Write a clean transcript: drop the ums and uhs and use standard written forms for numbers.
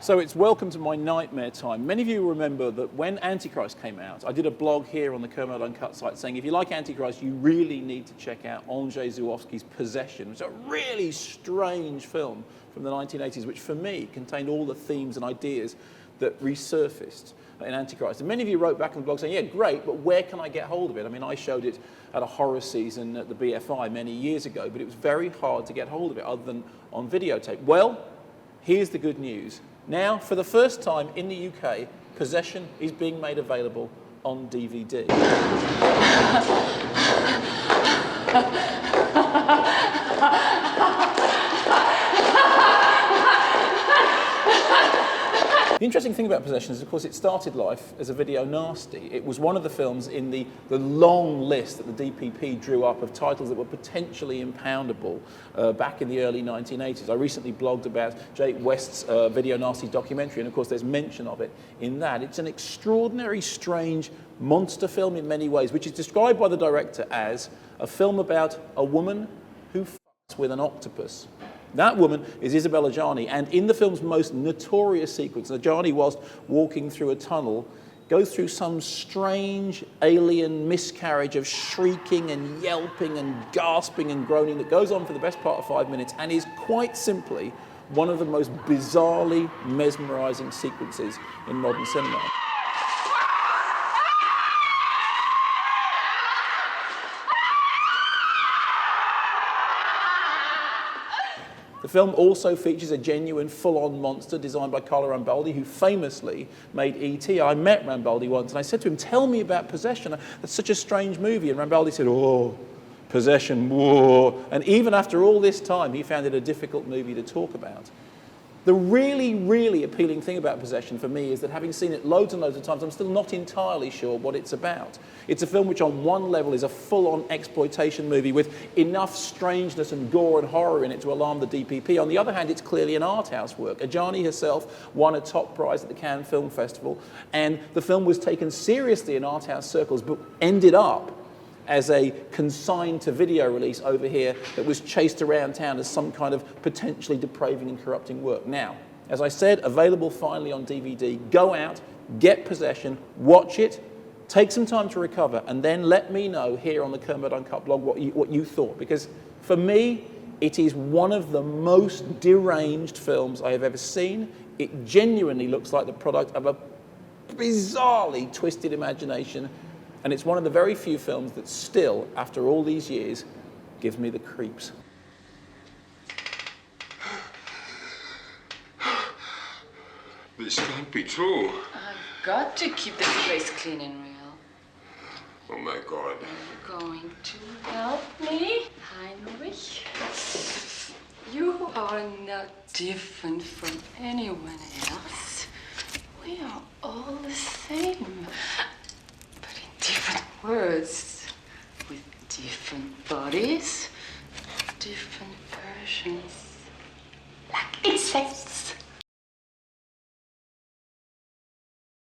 So it's welcome to my nightmare time. Many of you remember that when Antichrist came out, I did a blog here on the Kermode Uncut site saying if you like Antichrist, you really need to check out Andrzej Zulawski's Possession. It's a really strange film from the 1980s, which for me contained all the themes and ideas that resurfaced in Antichrist. And many of you wrote back on the blog saying, yeah, great, but where can I get hold of it? I mean, I showed it at a horror season at the BFI many years ago, but it was very hard to get hold of it other than on videotape. Well, here's the good news. Now, for the first time in the UK, Possession is being made available on DVD. The interesting thing about Possession is, of course, it started life as a video nasty. It was one of the films in the long list that the DPP drew up of titles that were potentially impoundable back in the early 1980s. I recently blogged about Jake West's video nasty documentary, and of course there's mention of it in that. It's an extraordinary, strange monster film in many ways, which is described by the director as a film about a woman who fucks with an octopus. That woman is Isabelle Adjani, and in the film's most notorious sequence, Adjani, whilst walking through a tunnel, goes through some strange alien miscarriage of shrieking and yelping and gasping and groaning that goes on for the best part of 5 minutes and is quite simply one of the most bizarrely mesmerising sequences in modern cinema. The film also features a genuine, full-on monster designed by Carlo Rambaldi, who famously made E.T. I met Rambaldi once, and I said to him, tell me about Possession. That's such a strange movie. And Rambaldi said, oh, Possession, whoa. And even after all this time, he found it a difficult movie to talk about. The really, really appealing thing about Possession for me is that having seen it loads and loads of times, I'm still not entirely sure what it's about. It's a film which on one level is a full-on exploitation movie with enough strangeness and gore and horror in it to alarm the DPP. On the other hand, it's clearly an art house work. Adjani herself won a top prize at the Cannes Film Festival, and the film was taken seriously in art house circles, but ended up as a consigned to video release over here that was chased around town as some kind of potentially depraving and corrupting work. Now, as I said, available finally on DVD. Go out, get Possession, watch it, take some time to recover, and then let me know here on the Kermode Uncut blog what you thought. Because for me, it is one of the most deranged films I have ever seen. It genuinely looks like the product of a bizarrely twisted imagination. And it's one of the very few films that still, after all these years, gives me the creeps. This can't be true. I've got to keep this place clean and real. Oh my God. Are you going to help me, Heinrich? You are not different from anyone else. We are all the same. Different words, with different bodies, different versions, like insects.